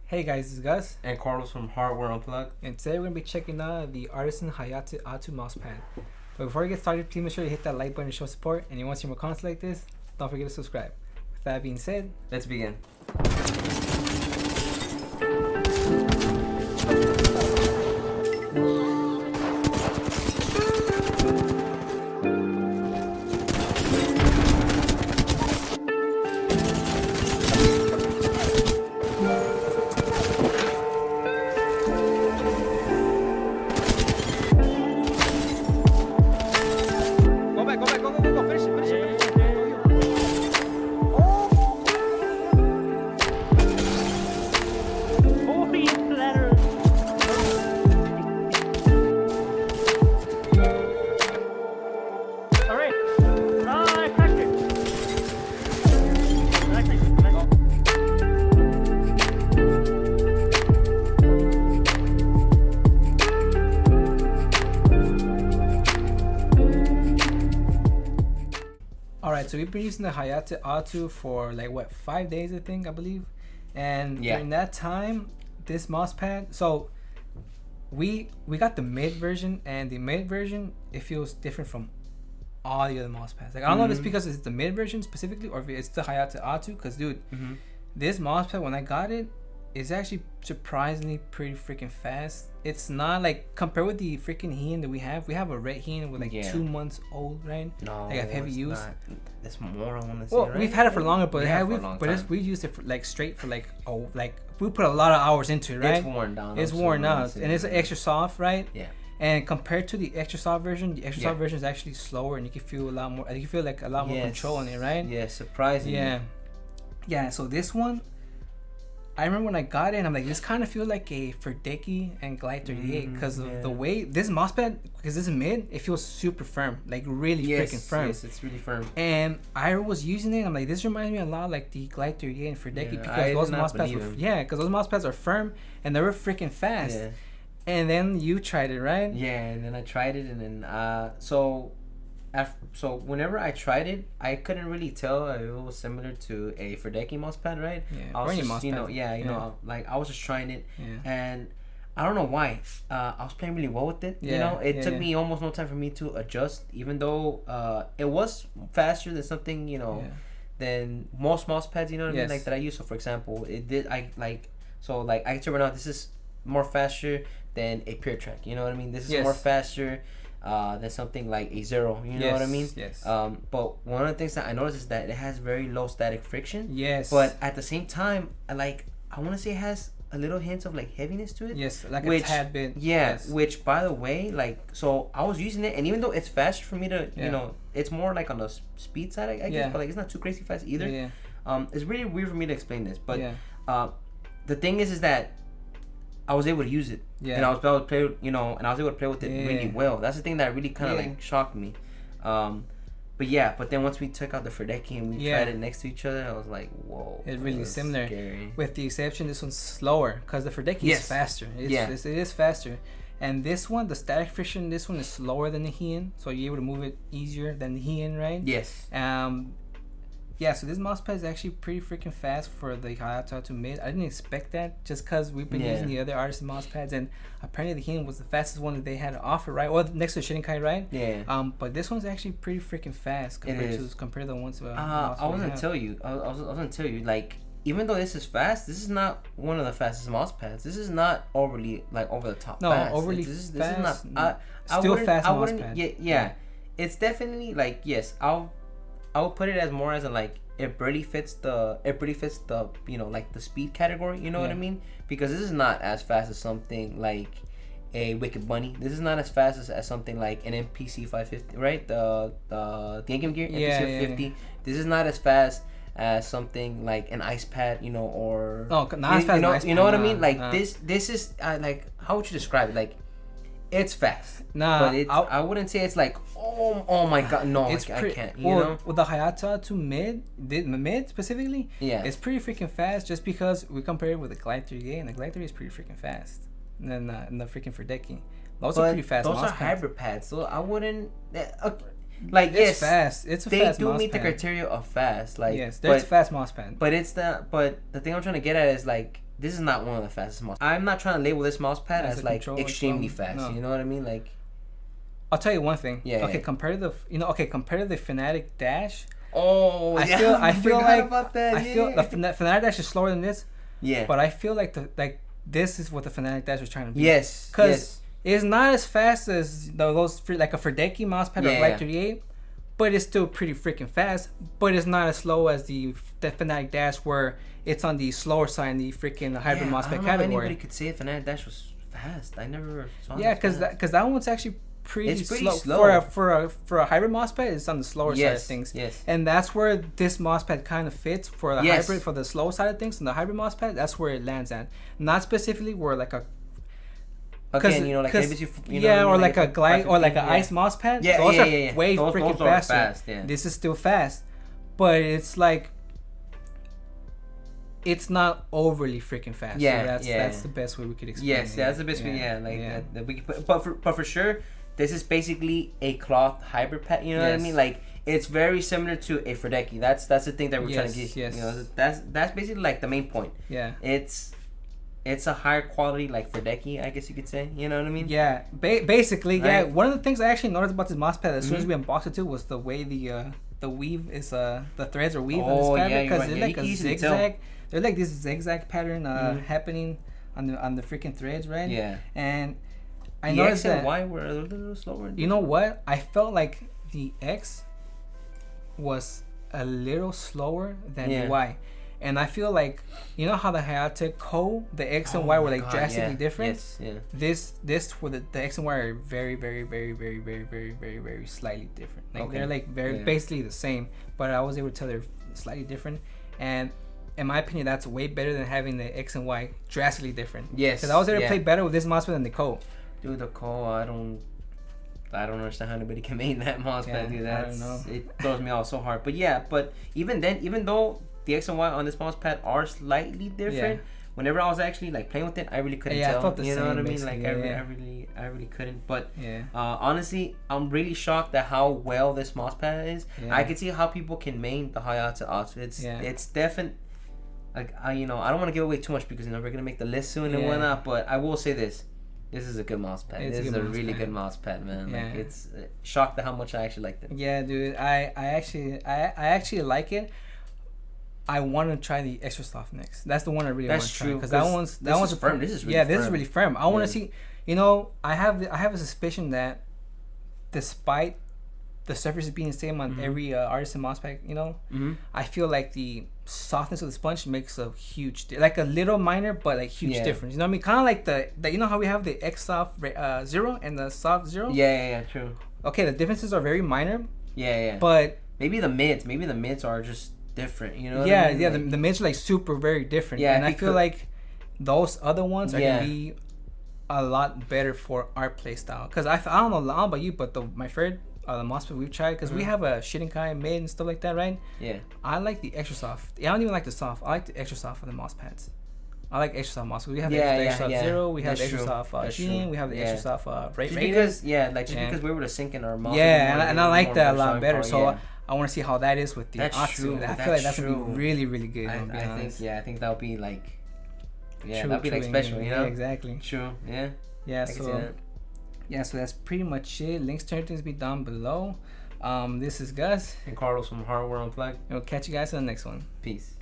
Hey guys, this is Gus, And Carlos from Hardware Unplugged. and today we're going to be checking out the Artisan Hayate Otsu mousepad. But before we get started, please make sure you hit that like button to show support, and if you want to see more content like this, don't forget to subscribe. With that being said, Let's begin. go, finish it. Alright, so we've been using the Hayate Otsu for like 5 days, I believe. And during that time, this mousepad, so we got the mid version, and the mid version, it feels different from all the other mousepads. Like, I don't know if it's because it's the mid version specifically or if it's the Hayate Otsu, because dude, this mousepad, when I got it, is actually surprisingly pretty freaking fast. It's not like, compared with the freaking Heian that we have a red Heian with like 2 months old, right? No, like have heavy use. That's more, I want to say. Well, right? we've had it for longer, but we used it for straight for we put a lot of hours into it, right? It's worn down. It's worn out, and it's extra soft, right? Yeah. And compared to the extra soft version, the extra soft version is actually slower, and you can feel a lot more. You can feel like a lot more control on it, right? Yeah, surprisingly. Yeah. So this one, I remember when I got it, and I'm like, this kind of feels like a Ferdeki and Glide 38 because of the way this mousepad, because this is mid, it feels super firm, like really freaking firm. Yes, it's really firm. And I was using it, I'm like, this reminds me a lot like the Glide 38 and Ferdeki because those mousepads are firm and they were freaking fast. Yeah. And then you tried it, right? Yeah, and then I tried it, and then so whenever I tried it, I couldn't really tell if it was similar to a Ferdeki mousepad, right? Yeah, I was just, like I was just trying it, and I don't know why. I was playing really well with it. It took me almost no time for me to adjust, even though it was faster than something, than most mousepads, you know what I mean, like that I use. So for example, I can tell right now, this is more faster than a Pure Track, you know what I mean? This is more faster than something like a Zero, you know what I mean? Yes. But one of the things that I noticed is that it has very low static friction. Yes. But at the same time, I want to say it has a little hint of like heaviness to it. Yes, like a tad bit. Yeah. Yes. Which, by the way, so I was using it, and even though it's faster for me to, it's more like on the speed side, I guess, but like it's not too crazy fast either. Yeah. It's really weird for me to explain this, but the thing is that I was able to use it, and I was able to play, and I was able to play with it really well. That's the thing that really kind of like shocked me. But then once we took out the Ferdeki and we tried it next to each other, I was like, whoa. It's really similar. Scary. With the exception, this one's slower because the Ferdeki is faster. It is faster. And this one, the static friction, this one is slower than the Heian, so you're able to move it easier than the Heian, right? Yes. So this mousepad is actually pretty freaking fast for the Hayate Otsu Mid. I didn't expect that just because we've been using the other Artisan mousepads, and apparently the Heian was the fastest one that they had to offer, right? Or next to the Shinkai, right? Yeah. But this one's actually pretty freaking fast compared to the ones. I was gonna tell you. I was gonna tell you, like, even though this is fast, this is not one of the fastest mousepads. This is not overly over the top. No, fast. overly this is fast. Still fast mousepad. Yeah. It's definitely like, yes, I would put it as more as a like it pretty fits the like the speed category, you know what I mean? Because this is not as fast as something like a Wicked Bunny. This is not as fast as something like an MPC 550, right? The Game Gear MPC 550. This is not as fast as something like an Ice Pad, or not as fast as Ice Pad, you know what I mean? Like this is like, how would you describe it? Like, it's fast. But I wouldn't say it's like, oh my god, no, I can't. You know? With the Hayate Otsu mid specifically, it's pretty freaking fast. Just because we compare it with the Glide 38, and the Glide 38 is pretty freaking fast. And the freaking Ferdeki, those are pretty fast. Those are hybrid pads, so I wouldn't. Like, it's fast. It's a fast. They do meet the criteria of fast. Like, yes, there's a fast mousepad. But the thing I'm trying to get at is like, this is not one of the fastest mouse. I'm not trying to label this mouse pad as like extremely fast. No. You know what I mean? Like, I'll tell you one thing. Yeah. Okay, compared to the Fanatic Dash. Oh, I feel like about that. I feel the Fanatic Dash is slower than this. Yeah. But I feel like this is what the Fanatic Dash was trying to be. Yes. Because it's not as fast as those like a Ferdeki mousepad or Ride 38, but it's still pretty freaking fast. But it's not as slow as the Fanatic Dash, where it's on the slower side in the freaking hybrid mousepad category. Anybody could say Fanatic Dash was fast. I never saw. Yeah, because that one's actually pretty slow. For a hybrid mousepad. It's on the slower side of things. Yes. And that's where this mousepad kind of fits for the hybrid, for the slow side of things. And the hybrid mousepad, that's where it lands at. Not specifically where like a again, you know, like maybe or like a glide or like an ice mousepad. Yeah, those are way freaking faster. Fast, This is still fast, but it's like it's not overly freaking fast. Yeah, so that's the best way we could explain. Yes, that's the best way. Yeah, like that we could put, but for sure, this is basically a cloth hybrid pad. You know what I mean? Like, it's very similar to a Ferdeki. That's the thing that we're trying to get. Yes. You know, that's basically like the main point. Yeah. It's a higher quality like Ferdeki, I guess you could say. You know what I mean? Yeah. Basically, right? Yeah. One of the things I actually noticed about this mousepad as soon as we unboxed it too was the way the weave is the threads are weaved on this fabric, because they're like a zigzag. They're like this zigzag pattern happening on the freaking threads, right? Yeah. And I noticed that Y were a little slower. You know what? I felt like the X was a little slower than the Y. And I feel like, you know how the Hayate Co, the X and Y were like drastically different? Yes, yeah. This where the X and Y are very, very, very, very, very, very, very, very slightly different. Like they're like basically the same, but I was able to tell they're slightly different. And in my opinion, that's way better than having the X and Y drastically different. Yes. Because I was able to play better with this mousepad than the Co. Dude, the Co, I don't understand how anybody can make that mousepad. Dude, I don't know. It throws me off so hard. But yeah, but even then, even though the X and Y on this mousepad are slightly different, whenever I was actually like playing with it, I really couldn't tell. I felt the same, know what I mean? Like I really couldn't. But honestly, I'm really shocked at how well this mousepad is. I can see how people can main the Hayate Otsu. It's definitely like I don't want to give away too much because we're gonna make the list soon and whatnot. But I will say this is a good mousepad. This is a really good mousepad, man. Like it's shocked at how much I actually liked it. Yeah, dude. I actually like it. I want to try the extra soft next. That's the one I really want to try, because that one's firm. This is really firm. This is really firm. I want to see. You know, I have a suspicion that despite the surfaces being the same on every Artisan mousepad, you know, I feel like the softness of the sponge makes a huge, like a little minor but like huge difference. You know what I mean? Kind of like the you know how we have the X Soft 0 and the Soft 0. Yeah, true. Okay, the differences are very minor. Yeah. But maybe the mids are just different, you know? Yeah, the mids are like super very different. Yeah, and I feel like those other ones are gonna be a lot better for our play style. Cause I don't know about you, but my favorite the mousepad we've tried, because we have a Shirinkai mid and stuff like that, right? Yeah. I like the extra soft. I don't even like the soft. I like the extra soft for the mousepads. I like extra soft mouse. We have the extra soft 0. We have the extra soft Gene. We have the extra soft Rate. Because because we were to sync in our mouse. Yeah, and I like that a lot better. So I want to see how that is with the Otsu. I feel like that's gonna be really, really good. I think that'll be like, that'll be like special, you know? Yeah, exactly. True. Yeah. Yeah. So that's pretty much it. Links to everything will be down below. This is Gus and Carlos from Hardware Unplugged. And we'll catch you guys in the next one. Peace.